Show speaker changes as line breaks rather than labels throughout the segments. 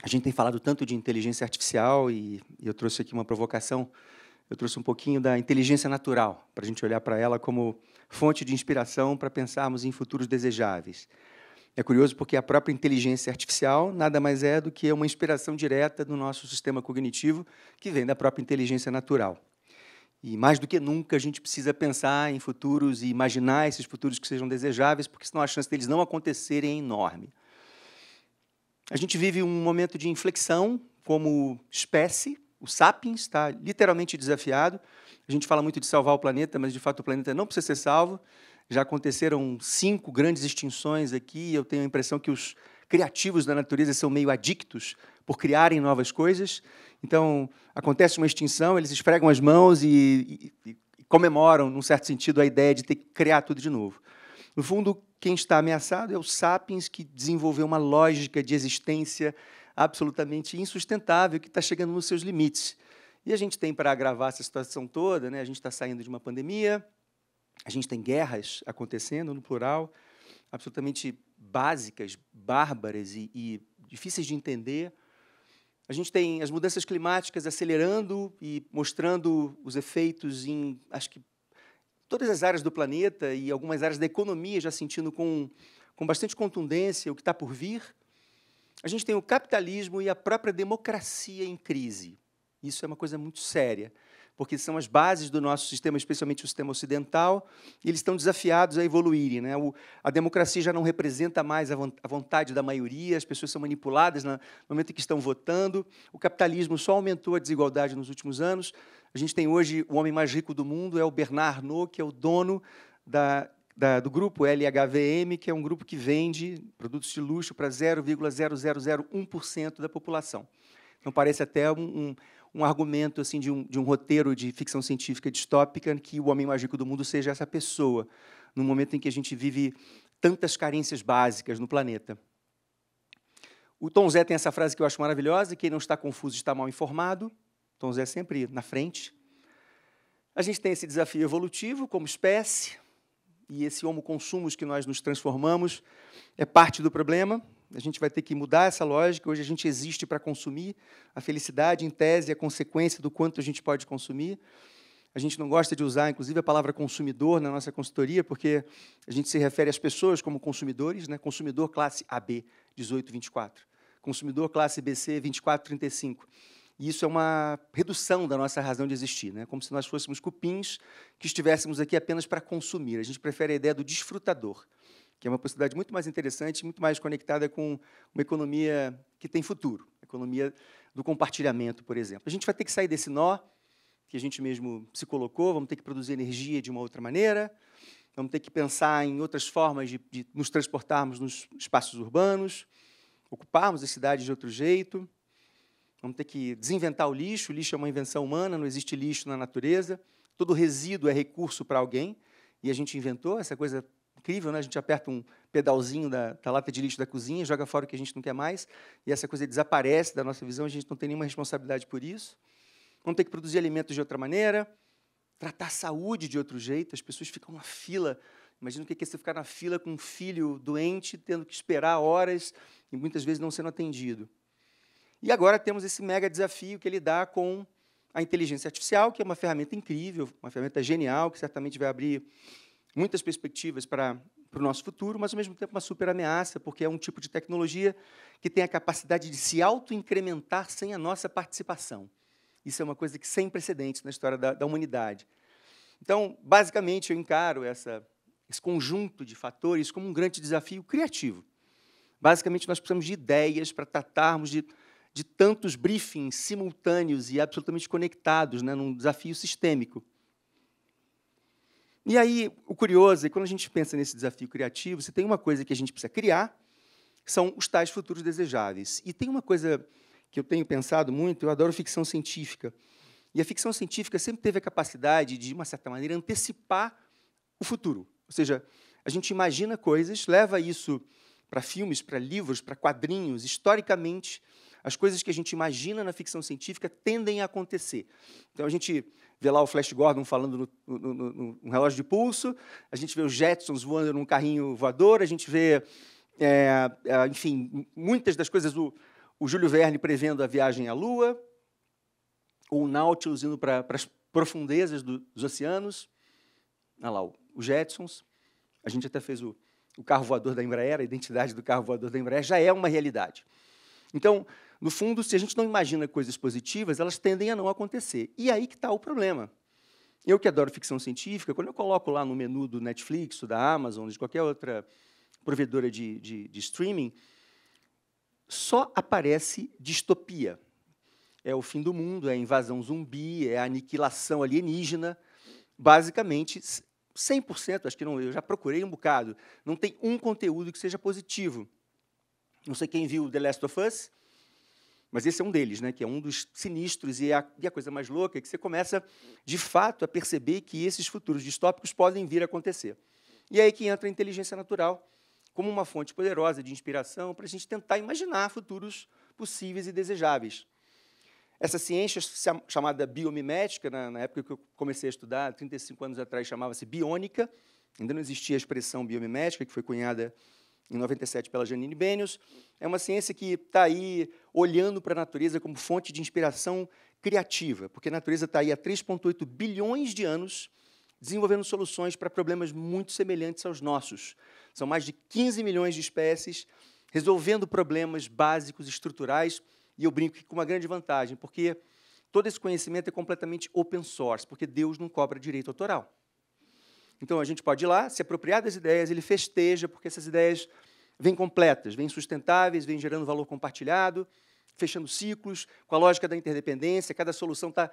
A gente tem falado tanto de inteligência artificial e eu trouxe aqui uma provocação. Eu trouxe um pouquinho da inteligência natural, para a gente olhar para ela como fonte de inspiração para pensarmos em futuros desejáveis. É curioso porque a própria inteligência artificial nada mais é do que uma inspiração direta do nosso sistema cognitivo, que vem da própria inteligência natural. E, mais do que nunca, a gente precisa pensar em futuros e imaginar esses futuros que sejam desejáveis, porque senão a chance deles não acontecerem é enorme. A gente vive um momento de inflexão como espécie. O Sapiens está literalmente desafiado. A gente fala muito de salvar o planeta, mas, de fato, o planeta não precisa ser salvo. Já aconteceram 5 grandes extinções aqui. Eu tenho a impressão que os criativos da natureza são meio adictos por criarem novas coisas. Então, acontece uma extinção, eles esfregam as mãos e comemoram, num certo sentido, a ideia de ter que criar tudo de novo. No fundo, quem está ameaçado é o Sapiens, que desenvolveu uma lógica de existência absolutamente insustentável, que está chegando nos seus limites. E a gente tem, para agravar essa situação toda, né, a gente está saindo de uma pandemia, a gente tem guerras acontecendo, no plural, absolutamente básicas, bárbaras e difíceis de entender. A gente tem as mudanças climáticas acelerando e mostrando os efeitos em, acho que, todas as áreas do planeta e algumas áreas da economia já sentindo com bastante contundência o que está por vir. A gente tem o capitalismo e a própria democracia em crise. Isso é uma coisa muito séria, porque são as bases do nosso sistema, especialmente o sistema ocidental, e eles estão desafiados a evoluírem, né? A democracia já não representa mais a vontade da maioria, as pessoas são manipuladas no momento em que estão votando, o capitalismo só aumentou a desigualdade nos últimos anos. A gente tem hoje o homem mais rico do mundo, é o Bernard Arnault, que é o dono do grupo LHVM, que é um grupo que vende produtos de luxo para 0,0001% da população. Então, parece até um argumento assim, de um roteiro de ficção científica distópica que o homem mais rico do mundo seja essa pessoa, no momento em que a gente vive tantas carências básicas no planeta. O Tom Zé tem essa frase que eu acho maravilhosa: quem não está confuso está mal informado. Tom Zé sempre na frente. A gente tem esse desafio evolutivo como espécie, e esse homo-consumos que nós nos transformamos é parte do problema. A gente vai ter que mudar essa lógica. Hoje a gente existe para consumir. A felicidade, em tese, é consequência do quanto a gente pode consumir. A gente não gosta de usar, inclusive, a palavra consumidor na nossa consultoria, porque a gente se refere às pessoas como consumidores, né? Consumidor classe AB, 1824. Consumidor classe BC, 2435. E isso é uma redução da nossa razão de existir, né? Como se nós fôssemos cupins que estivéssemos aqui apenas para consumir. A gente prefere a ideia do desfrutador, que é uma possibilidade muito mais interessante, muito mais conectada com uma economia que tem futuro, a economia do compartilhamento, por exemplo. A gente vai ter que sair desse nó que a gente mesmo se colocou, vamos ter que produzir energia de uma outra maneira, vamos ter que pensar em outras formas de nos transportarmos nos espaços urbanos, ocuparmos as cidades de outro jeito. Vamos ter que desinventar o lixo é uma invenção humana, não existe lixo na natureza, todo resíduo é recurso para alguém, e a gente inventou essa coisa incrível, né? A gente aperta um pedalzinho da lata de lixo da cozinha, joga fora o que a gente não quer mais, e essa coisa desaparece da nossa visão, a gente não tem nenhuma responsabilidade por isso. Vamos ter que produzir alimentos de outra maneira, tratar a saúde de outro jeito, as pessoas ficam na fila. Imagina o que é você ficar na fila com um filho doente, tendo que esperar horas, e muitas vezes não sendo atendido. E agora temos esse mega desafio que ele dá com a inteligência artificial, que é uma ferramenta incrível, uma ferramenta genial, que certamente vai abrir muitas perspectivas para o nosso futuro, mas, ao mesmo tempo, uma super ameaça, porque é um tipo de tecnologia que tem a capacidade de se auto-incrementar sem a nossa participação. Isso é uma coisa que sem precedentes na história da humanidade. Então, basicamente, eu encaro esse conjunto de fatores como um grande desafio criativo. Basicamente, nós precisamos de ideias para tratarmos de tantos briefings simultâneos e absolutamente conectados, né, num desafio sistêmico. E aí, o curioso é que, quando a gente pensa nesse desafio criativo, você tem uma coisa que a gente precisa criar, que são os tais futuros desejáveis. E tem uma coisa que eu tenho pensado muito, eu adoro ficção científica, e a ficção científica sempre teve a capacidade de, uma certa maneira, antecipar o futuro. Ou seja, a gente imagina coisas, leva isso para filmes, para livros, para quadrinhos. Historicamente, as coisas que a gente imagina na ficção científica tendem a acontecer. Então, a gente vê lá o Flash Gordon falando no relógio de pulso, a gente vê os Jetsons voando num carrinho voador, a gente vê, enfim, muitas das coisas, o Júlio Verne prevendo a viagem à Lua, ou o Nautilus indo para as profundezas dos oceanos. Olha lá, os Jetsons. A gente até fez o carro voador da Embraer, a identidade do carro voador da Embraer já é uma realidade. Então, no fundo, se a gente não imagina coisas positivas, elas tendem a não acontecer. E aí que está o problema. Eu que adoro ficção científica, quando eu coloco lá no menu do Netflix, ou da Amazon, de qualquer outra provedora de streaming, só aparece distopia. É o fim do mundo, é a invasão zumbi, é a aniquilação alienígena. Basicamente, 100%, acho que não, eu já procurei um bocado, não tem um conteúdo que seja positivo. Não sei quem viu The Last of Us, mas esse é um deles, né, que é um dos sinistros, e a coisa mais louca é que você começa, de fato, a perceber que esses futuros distópicos podem vir a acontecer. E é aí que entra a inteligência natural como uma fonte poderosa de inspiração para a gente tentar imaginar futuros possíveis e desejáveis. Essa ciência chamada biomimética, na época que eu comecei a estudar, 35 anos atrás, chamava-se biônica, ainda não existia a expressão biomimética, que foi cunhada em 97 pela Janine Benyus. É uma ciência que está aí olhando para a natureza como fonte de inspiração criativa, porque a natureza está aí há 3,8 bilhões de anos desenvolvendo soluções para problemas muito semelhantes aos nossos. São mais de 15 milhões de espécies resolvendo problemas básicos, estruturais, e eu brinco que com uma grande vantagem, porque todo esse conhecimento é completamente open source, porque Deus não cobra direito autoral. Então, a gente pode ir lá, se apropriar das ideias, ele festeja, porque essas ideias vêm completas, vêm sustentáveis, vêm gerando valor compartilhado, fechando ciclos, com a lógica da interdependência, cada solução está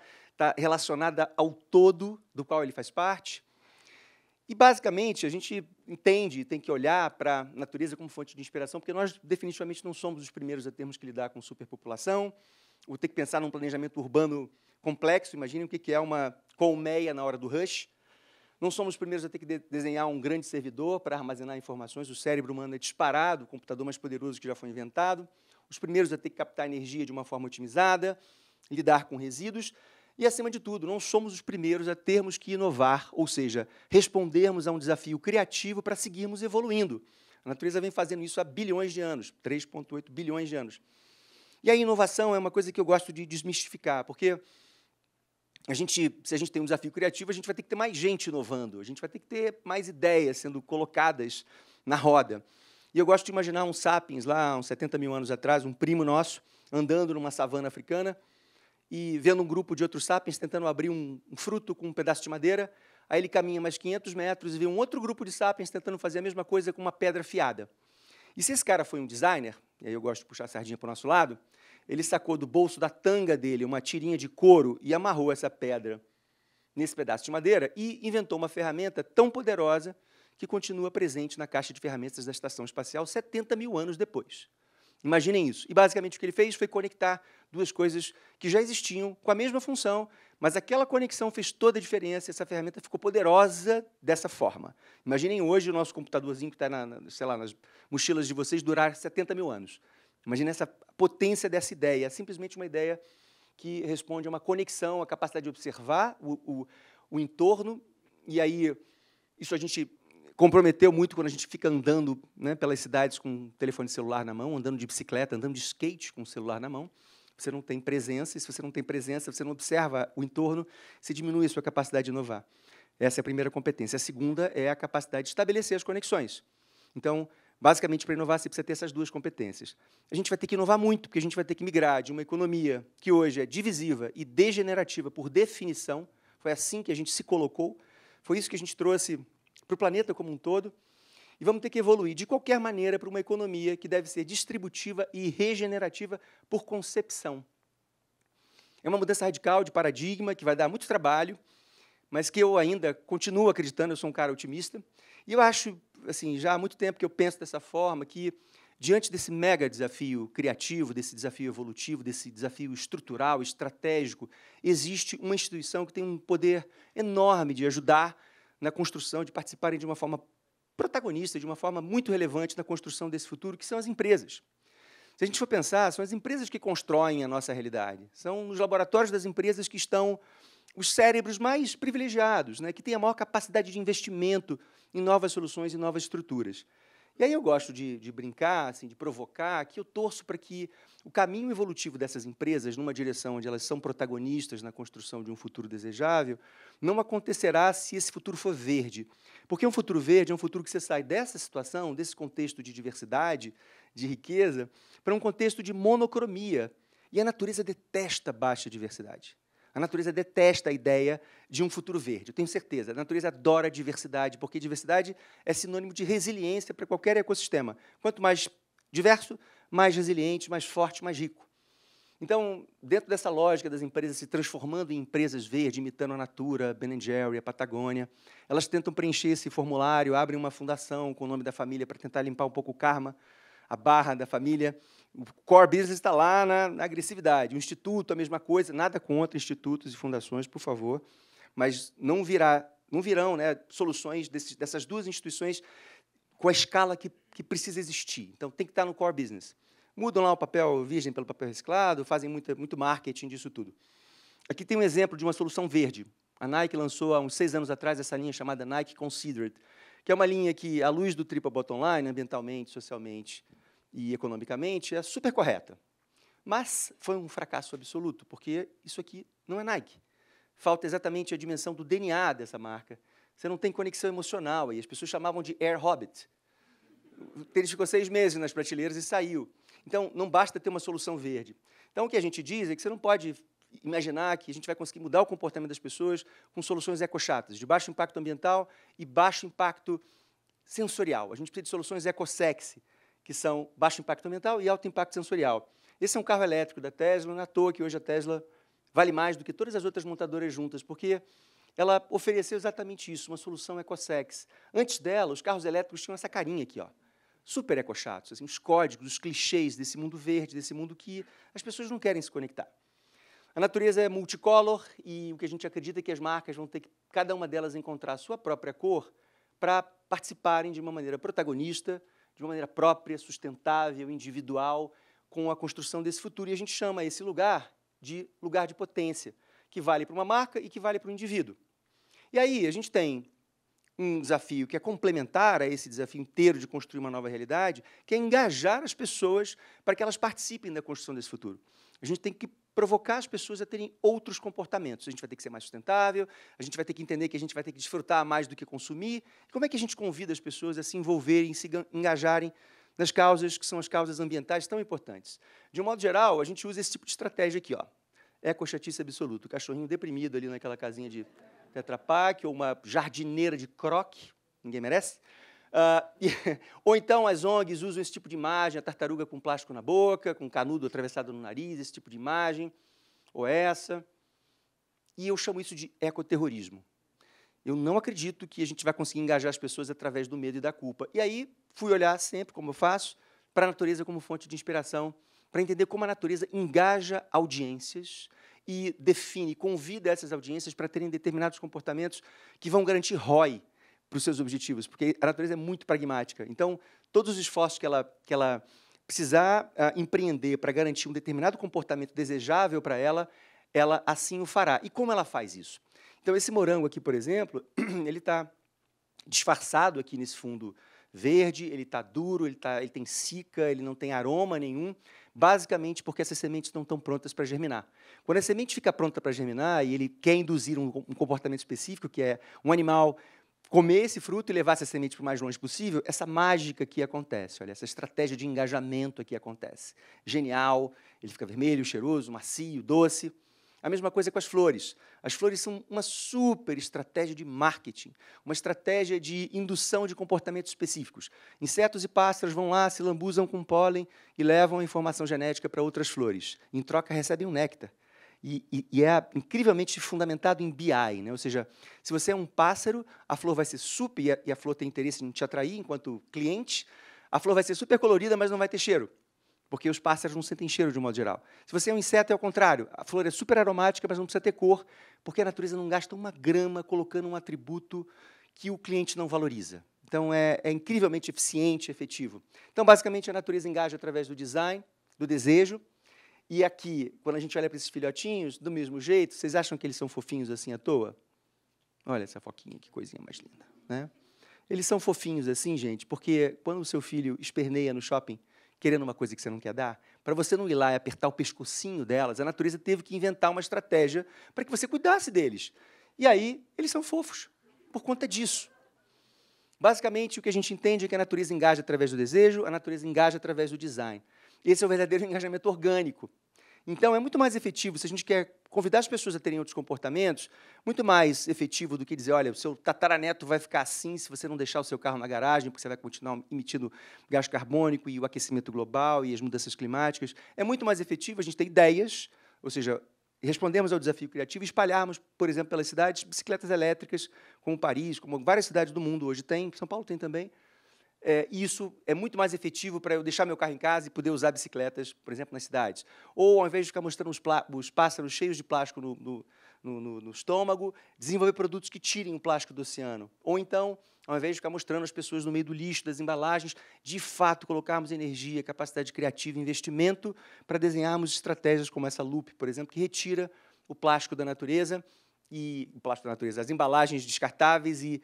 relacionada ao todo do qual ele faz parte. E, basicamente, a gente entende, tem que olhar para a natureza como fonte de inspiração, porque nós, definitivamente, não somos os primeiros a termos que lidar com superpopulação, ou ter que pensar num planejamento urbano complexo. Imaginem o que é uma colmeia na hora do rush. Não somos os primeiros a ter que desenhar um grande servidor para armazenar informações. O cérebro humano é disparado, o computador mais poderoso que já foi inventado. Os primeiros a ter que captar energia de uma forma otimizada, lidar com resíduos. E, acima de tudo, não somos os primeiros a termos que inovar, ou seja, respondermos a um desafio criativo para seguirmos evoluindo. A natureza vem fazendo isso há bilhões de anos, 3,8 bilhões de anos. E a inovação é uma coisa que eu gosto de desmistificar, porque se a gente tem um desafio criativo, a gente vai ter que ter mais gente inovando, a gente vai ter que ter mais ideias sendo colocadas na roda. E eu gosto de imaginar um sapiens, lá, uns 70 mil anos atrás, um primo nosso, andando numa savana africana, e vendo um grupo de outros sapiens tentando abrir um fruto com um pedaço de madeira. Aí ele caminha mais 500 metros e vê um outro grupo de sapiens tentando fazer a mesma coisa com uma pedra afiada. E se esse cara foi um designer, e aí eu gosto de puxar a sardinha para o nosso lado, ele sacou do bolso da tanga dele uma tirinha de couro e amarrou essa pedra nesse pedaço de madeira e inventou uma ferramenta tão poderosa que continua presente na caixa de ferramentas da Estação Espacial 70 mil anos depois. Imaginem isso. E, basicamente, o que ele fez foi conectar duas coisas que já existiam com a mesma função, mas aquela conexão fez toda a diferença, essa ferramenta ficou poderosa dessa forma. Imaginem hoje o nosso computadorzinho que está sei lá, nas mochilas de vocês durar 70 mil anos. Imaginem essa potência dessa ideia. É simplesmente uma ideia que responde a uma conexão, a capacidade de observar o entorno, e aí isso a gente comprometeu muito quando a gente fica andando, né, pelas cidades com um telefone celular na mão, andando de bicicleta, andando de skate com o celular na mão. Você não tem presença, e se você não tem presença, você não observa o entorno, você diminui a sua capacidade de inovar. Essa é a primeira competência. A segunda é a capacidade de estabelecer as conexões. Então, basicamente, para inovar, você precisa ter essas duas competências. A gente vai ter que inovar muito, porque a gente vai ter que migrar de uma economia que hoje é divisiva e degenerativa por definição, foi assim que a gente se colocou, foi isso que a gente trouxe para o planeta como um todo, e vamos ter que evoluir de qualquer maneira para uma economia que deve ser distributiva e regenerativa por concepção. É uma mudança radical de paradigma que vai dar muito trabalho, mas que eu ainda continuo acreditando, eu sou um cara otimista, e eu acho, assim, já há muito tempo que eu penso dessa forma, que diante desse mega desafio criativo, desse desafio evolutivo, desse desafio estrutural, estratégico, existe uma instituição que tem um poder enorme de ajudar na construção, de participarem de uma forma protagonista, de uma forma muito relevante na construção desse futuro, que são as empresas. Se a gente for pensar, são as empresas que constroem a nossa realidade. São nos laboratórios das empresas que estão os cérebros mais privilegiados, né, que têm a maior capacidade de investimento em novas soluções e novas estruturas. E aí eu gosto de brincar, assim, de provocar, que eu torço para que o caminho evolutivo dessas empresas, numa direção onde elas são protagonistas na construção de um futuro desejável, não acontecerá se esse futuro for verde. Porque um futuro verde é um futuro que você sai dessa situação, desse contexto de diversidade, de riqueza, para um contexto de monocromia. E a natureza detesta baixa diversidade. A natureza detesta a ideia de um futuro verde, eu tenho certeza. A natureza adora a diversidade, porque diversidade é sinônimo de resiliência para qualquer ecossistema. Quanto mais diverso, mais resiliente, mais forte, mais rico. Então, dentro dessa lógica das empresas se transformando em empresas verdes, imitando a Natura, Ben & Jerry, a Patagônia, elas tentam preencher esse formulário, abrem uma fundação com o nome da família para tentar limpar um pouco o karma, a barra da família. O core business está lá na agressividade. O instituto, a mesma coisa, nada contra institutos e fundações, por favor, mas não virão, né, soluções dessas duas instituições com a escala que precisa existir. Então, tem que estar no core business. Mudam lá o papel virgem pelo papel reciclado, fazem muito marketing disso tudo. Aqui tem um exemplo de uma solução verde. A Nike lançou, há uns 6 anos atrás, essa linha chamada Nike Considered, que é uma linha que, à luz do triple bottom line, ambientalmente, socialmente e economicamente, é super correta. Mas foi um fracasso absoluto, porque isso aqui não é Nike. Falta exatamente a dimensão do DNA dessa marca. Você não tem conexão emocional. E as pessoas chamavam de Air Hobbit. O tênis ficou 6 meses nas prateleiras e saiu. Então, não basta ter uma solução verde. Então, o que a gente diz é que você não pode imaginar que a gente vai conseguir mudar o comportamento das pessoas com soluções ecochatas, de baixo impacto ambiental e baixo impacto sensorial. A gente precisa de soluções ecossexy, que são baixo impacto ambiental e alto impacto sensorial. Esse é um carro elétrico da Tesla, não é à toa que hoje a Tesla vale mais do que todas as outras montadoras juntas, porque ela ofereceu exatamente isso, uma solução ecossexy. Antes dela, os carros elétricos tinham essa carinha aqui, ó, super ecochatos, assim, os códigos, os clichês desse mundo verde, desse mundo que as pessoas não querem se conectar. A natureza é multicolor e o que a gente acredita é que as marcas vão ter que, cada uma delas, encontrar a sua própria cor para participarem de uma maneira protagonista, de uma maneira própria, sustentável, individual, com a construção desse futuro. E a gente chama esse lugar de potência, que vale para uma marca e que vale para o indivíduo. E aí a gente tem um desafio que é complementar a esse desafio inteiro de construir uma nova realidade, que é engajar as pessoas para que elas participem da construção desse futuro. A gente tem que provocar as pessoas a terem outros comportamentos. A gente vai ter que ser mais sustentável, a gente vai ter que entender que a gente vai ter que desfrutar mais do que consumir. Como é que a gente convida as pessoas a se envolverem, se engajarem nas causas que são as causas ambientais tão importantes? De um modo geral, a gente usa esse tipo de estratégia aqui, ó. Ecochatice absoluto. O cachorrinho deprimido ali naquela casinha de Tetra Pak, ou uma jardineira de croque, ninguém merece. Ou então as ONGs usam esse tipo de imagem, a tartaruga com plástico na boca, com canudo atravessado no nariz, esse tipo de imagem, ou essa. E eu chamo isso de ecoterrorismo. Eu não acredito que a gente vai conseguir engajar as pessoas através do medo e da culpa. E aí fui olhar sempre, como eu faço, para a natureza como fonte de inspiração, para entender como a natureza engaja audiências e define, convida essas audiências para terem determinados comportamentos que vão garantir ROI para os seus objetivos, porque a natureza é muito pragmática. Então, todos os esforços que ela precisar empreender para garantir um determinado comportamento desejável para ela assim o fará. E como ela faz isso? Então, esse morango aqui, por exemplo, ele está disfarçado aqui nesse fundo verde, ele está duro, ele tem cica, ele não tem aroma nenhum, basicamente porque essas sementes não estão prontas para germinar. Quando a semente fica pronta para germinar e ele quer induzir um comportamento específico, que é um animal comer esse fruto e levar essa semente para o mais longe possível, essa mágica aqui acontece, olha, essa estratégia de engajamento aqui acontece. Genial, ele fica vermelho, cheiroso, macio, doce. A mesma coisa com as flores. As flores são uma super estratégia de marketing, uma estratégia de indução de comportamentos específicos. Insetos e pássaros vão lá, se lambuzam com pólen e levam a informação genética para outras flores. Em troca, recebem um néctar. E é incrivelmente fundamentado em BI, né? Ou seja, se você é um pássaro, a flor vai ser super, e a flor tem interesse em te atrair enquanto cliente, a flor vai ser super colorida, mas não vai ter cheiro, porque os pássaros não sentem cheiro de um modo geral. Se você é um inseto, é ao contrário. A flor é super aromática, mas não precisa ter cor, porque a natureza não gasta uma grama colocando um atributo que o cliente não valoriza. Então, é incrivelmente eficiente, efetivo. Então, basicamente, a natureza engaja através do design, do desejo. E aqui, quando a gente olha para esses filhotinhos, do mesmo jeito, vocês acham que eles são fofinhos assim à toa? Olha essa foquinha, que coisinha mais linda, né? Eles são fofinhos assim, gente, porque quando o seu filho esperneia no shopping querendo uma coisa que você não quer dar, para você não ir lá e apertar o pescocinho delas, a natureza teve que inventar uma estratégia para que você cuidasse deles. E aí, eles são fofos, por conta disso. Basicamente, o que a gente entende é que a natureza engaja através do desejo, a natureza engaja através do design. Esse é o verdadeiro engajamento orgânico. Então, é muito mais efetivo, se a gente quer convidar as pessoas a terem outros comportamentos, muito mais efetivo do que dizer, olha, o seu tataraneto vai ficar assim se você não deixar o seu carro na garagem, porque você vai continuar emitindo gás carbônico e o aquecimento global e as mudanças climáticas. É muito mais efetivo a gente ter ideias, ou seja, respondemos ao desafio criativo e espalharmos, por exemplo, pelas cidades, bicicletas elétricas, como Paris, como várias cidades do mundo hoje têm, São Paulo tem também. Isso é muito mais efetivo para eu deixar meu carro em casa e poder usar bicicletas, por exemplo, nas cidades. Ou, ao invés de ficar mostrando os pássaros cheios de plástico no estômago, desenvolver produtos que tirem o plástico do oceano. Ou, então, ao invés de ficar mostrando as pessoas no meio do lixo, das embalagens, de fato, colocarmos energia, capacidade criativa, investimento para desenharmos estratégias como essa Loop, por exemplo, que retira o plástico da natureza, as embalagens descartáveis e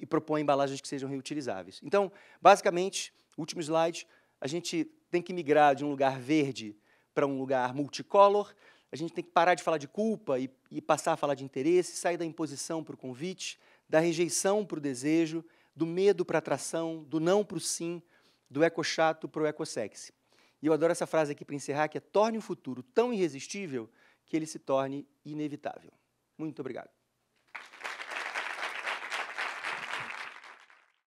propõe embalagens que sejam reutilizáveis. Então, basicamente, último slide, a gente tem que migrar de um lugar verde para um lugar multicolor, a gente tem que parar de falar de culpa e passar a falar de interesse, sair da imposição para o convite, da rejeição para o desejo, do medo para a atração, do não para o sim, do eco-chato para o eco-sexy. E eu adoro essa frase aqui para encerrar, que é: torne o futuro tão irresistível que ele se torne inevitável. Muito obrigado.